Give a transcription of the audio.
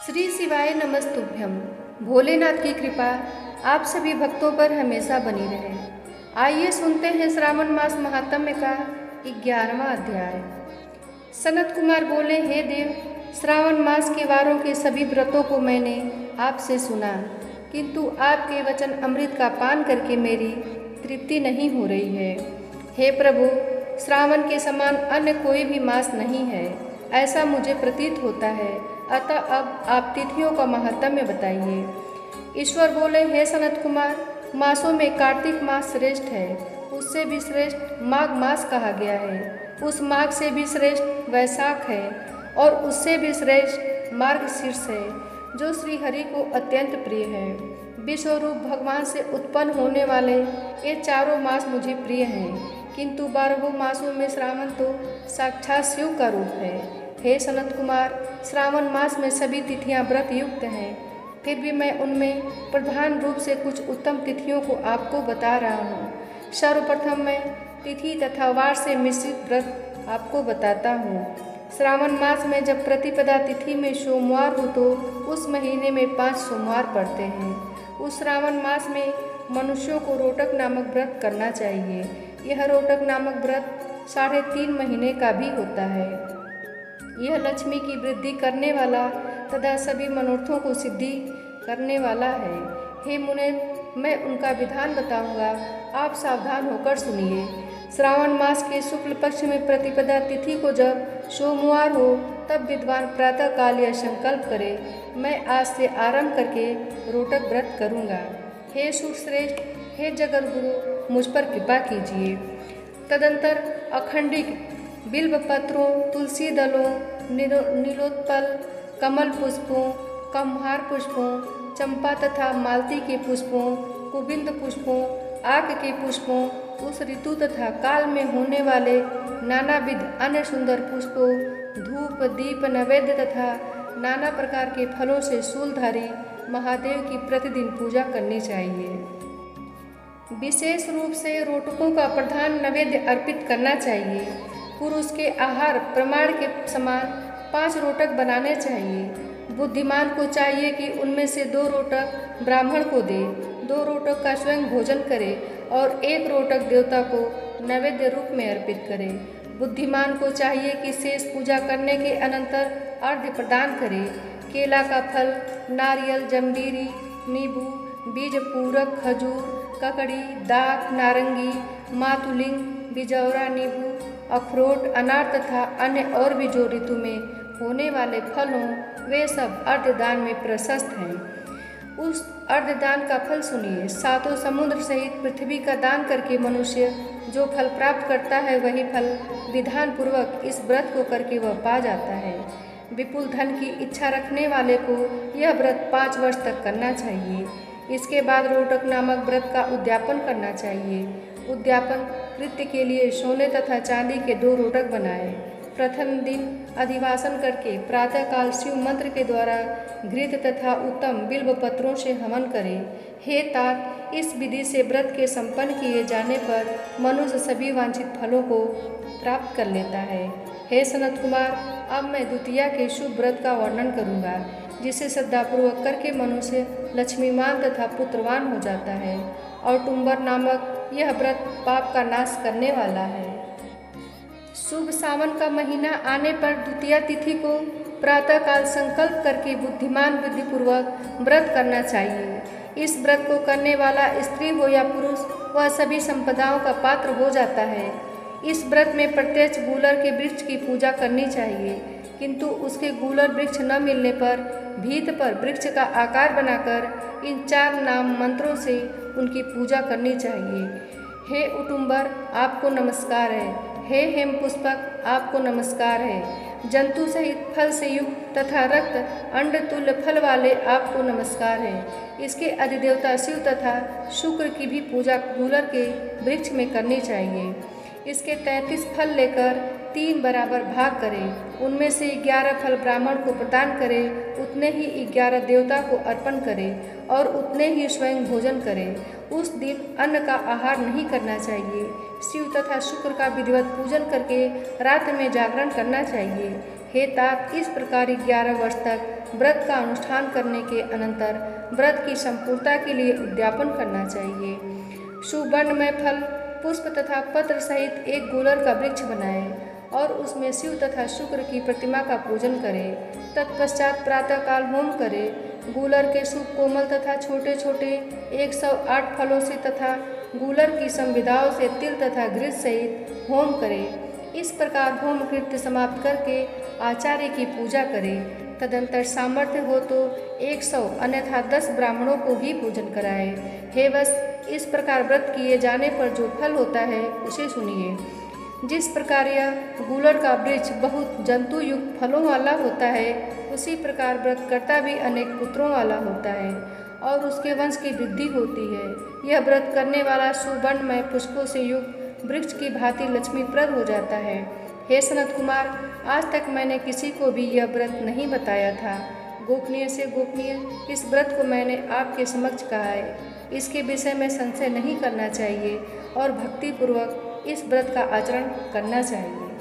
श्री शिवाय नमस्तुभ्यम। भोलेनाथ की कृपा आप सभी भक्तों पर हमेशा बनी रहे। आइए सुनते हैं श्रावण मास महात्म्य का 11वां अध्याय। सनत कुमार बोले, हे देव, श्रावण मास के वारों के सभी व्रतों को मैंने आपसे सुना, किंतु आपके वचन अमृत का पान करके मेरी तृप्ति नहीं हो रही है। हे प्रभु, श्रावण के समान अन्य कोई भी मास नहीं है, ऐसा मुझे प्रतीत होता है। अतः अब आप तिथियों का महात्म्य बताइए। ईश्वर बोले, हे सनत कुमार, मासों में कार्तिक मास श्रेष्ठ है, उससे भी श्रेष्ठ माघ मास कहा गया है। उस माघ से भी श्रेष्ठ वैशाख है और उससे भी श्रेष्ठ मार्गशीर्ष है, जो श्री हरि को अत्यंत प्रिय है। विश्वरूप भगवान से उत्पन्न होने वाले ये चारों मास मुझे प्रिय हैं, किंतु 12 मासों में श्रावण तो साक्षात शिव का रूप है। हे सनत कुमार, श्रावण मास में सभी तिथियां व्रत युक्त हैं, फिर भी मैं उनमें प्रधान रूप से कुछ उत्तम तिथियों को आपको बता रहा हूँ। सर्वप्रथम मैं तिथि तथा वार से मिश्रित व्रत आपको बताता हूँ। श्रावण मास में जब प्रतिपदा तिथि में सोमवार हो तो उस महीने में 5 सोमवार पड़ते हैं। उस श्रावण मास में मनुष्यों को रोटक नामक व्रत करना चाहिए। यह रोटक नामक व्रत 3.5 महीने का भी होता है। यह लक्ष्मी की वृद्धि करने वाला तथा सभी मनोरथों को सिद्धि करने वाला है। हे मुने, मैं उनका विधान बताऊंगा, आप सावधान होकर सुनिए। श्रावण मास के शुक्ल पक्ष में प्रतिपदा तिथि को जब सोमवार हो तब विद्वान प्रातः काल यह संकल्प करे, मैं आज से आरंभ करके रोटक व्रत करूंगा। हे सुरश्रेष्ठ, हे जगत गुरु, मुझ पर कृपा कीजिए। तदंतर अखंडिक बिल्व पत्रों, तुलसी दलों, नीलोत्पल, कमल पुष्पों, कम्हार पुष्पों, चंपा तथा मालती के पुष्पों, कुबिंद पुष्पों, आक के पुष्पों, उस ऋतु तथा काल में होने वाले नानाविध अन्य सुंदर पुष्पों, धूप दीप नैवेद्य तथा नाना प्रकार के फलों से शूलधारी महादेव की प्रतिदिन पूजा करनी चाहिए। विशेष रूप से रोटकों का प्रधान नैवेद्य अर्पित करना चाहिए। पुरुष के आहार प्रमाण के समान 5 रोटक बनाने चाहिए। बुद्धिमान को चाहिए कि उनमें से 2 रोटक ब्राह्मण को दे, 2 रोटक का स्वयं भोजन करे और 1 रोटक देवता को नैवेद्य रूप में अर्पित करे। बुद्धिमान को चाहिए कि शेष पूजा करने के अनंतर अर्घ्य प्रदान करे। केला का फल, नारियल, जम्बीरी, नींबू, बीज पूरक, खजूर, ककड़ी, दाख, नारंगी, मातुलिंग, बिजौरा, नींबू, अखरोट, अनार तथा अन्य और भी जो ऋतु में होने वाले फल हों, वे सब अर्धदान में प्रशस्त हैं। उस अर्धदान का फल सुनिए। 7 समुद्र सहित पृथ्वी का दान करके मनुष्य जो फल प्राप्त करता है, वही फल विधान पूर्वक इस व्रत को करके वह पा जाता है। विपुल धन की इच्छा रखने वाले को यह व्रत 5 वर्ष तक करना चाहिए। इसके बाद रोटक नामक व्रत का उद्यापन करना चाहिए। उद्यापन कृत्य के लिए सोने तथा चांदी के 2 रोटक बनाए। प्रथम दिन अधिवासन करके प्रातःकाल शिव मंत्र के द्वारा घृत तथा उत्तम बिल्व पत्रों से हवन करें। हे तात, इस विधि से व्रत के संपन्न किए जाने पर मनुष्य सभी वांछित फलों को प्राप्त कर लेता है। हे सनत कुमार, अब मैं द्वितीया के शुभ व्रत का वर्णन करूँगा, जिसे श्रद्धापूर्वक करके मनुष्य लक्ष्मीमान तथा पुत्रवान हो जाता है। और टुम्बर नामक यह व्रत पाप का नाश करने वाला है। शुभ सावन का महीना आने पर द्वितीया तिथि को प्रातःकाल संकल्प करके बुद्धिमान विधिपूर्वक व्रत करना चाहिए। इस व्रत को करने वाला स्त्री हो या पुरुष, वह सभी संपदाओं का पात्र हो जाता है। इस व्रत में प्रत्यक्ष गूलर के वृक्ष की पूजा करनी चाहिए, किंतु उसके गूलर वृक्ष न मिलने पर भीत पर वृक्ष का आकार बनाकर इन 4 नाम मंत्रों से उनकी पूजा करनी चाहिए। हे उटुम्बर, आपको नमस्कार है। हे हेम पुष्पक, आपको नमस्कार है। जंतु सहित फल से युक्त तथा रक्त अंड तुल्य फल वाले आपको नमस्कार है। इसके अधिदेवता शिव तथा शुक्र की भी पूजा गूलर के वृक्ष में करनी चाहिए। इसके 33 फल लेकर 3 बराबर भाग करें। उनमें से 11 फल ब्राह्मण को प्रदान करें, उतने ही 11 देवता को अर्पण करें और उतने ही स्वयं भोजन करें। उस दिन अन्न का आहार नहीं करना चाहिए। शिव तथा शुक्र का विधिवत पूजन करके रात में जागरण करना चाहिए। हे तात, इस प्रकार 11 वर्ष तक व्रत का अनुष्ठान करने के अनंतर व्रत की संपूर्णता के लिए उद्यापन करना चाहिए। शुभ वर्णमय फल, पुष्प तथा पत्र सहित एक गूलर का वृक्ष बनाए और उसमें शिव तथा शुक्र की प्रतिमा का पूजन करें। तत्पश्चात प्रातःकाल होम करें। गूलर के शुभ कोमल तथा छोटे छोटे 108 फलों से तथा गूलर की संविधाओं से तिल तथा घृत सहित होम करें। इस प्रकार होम कृत्य समाप्त करके आचार्य की पूजा करें। तदंतर सामर्थ्य हो तो 100 अन्यथा 10 ब्राह्मणों को भी पूजन कराए। हे वश, इस प्रकार व्रत किए जाने पर जो फल होता है उसे सुनिए। जिस प्रकार यह गूलर का वृक्ष बहुत जंतु युक्त फलों वाला होता है, उसी प्रकार व्रतकर्ता भी अनेक पुत्रों वाला होता है और उसके वंश की वृद्धि होती है। यह व्रत करने वाला सुवर्णमय पुष्पों से युक्त वृक्ष की भांति लक्ष्मीप्रद हो जाता है। हे सनत कुमार, आज तक मैंने किसी को भी यह व्रत नहीं बताया था। गोपनीय से गोपनीय इस व्रत को मैंने आपके समक्ष कहा है। इसके विषय में संशय नहीं करना चाहिए और भक्तिपूर्वक इस व्रत का आचरण करना चाहिए।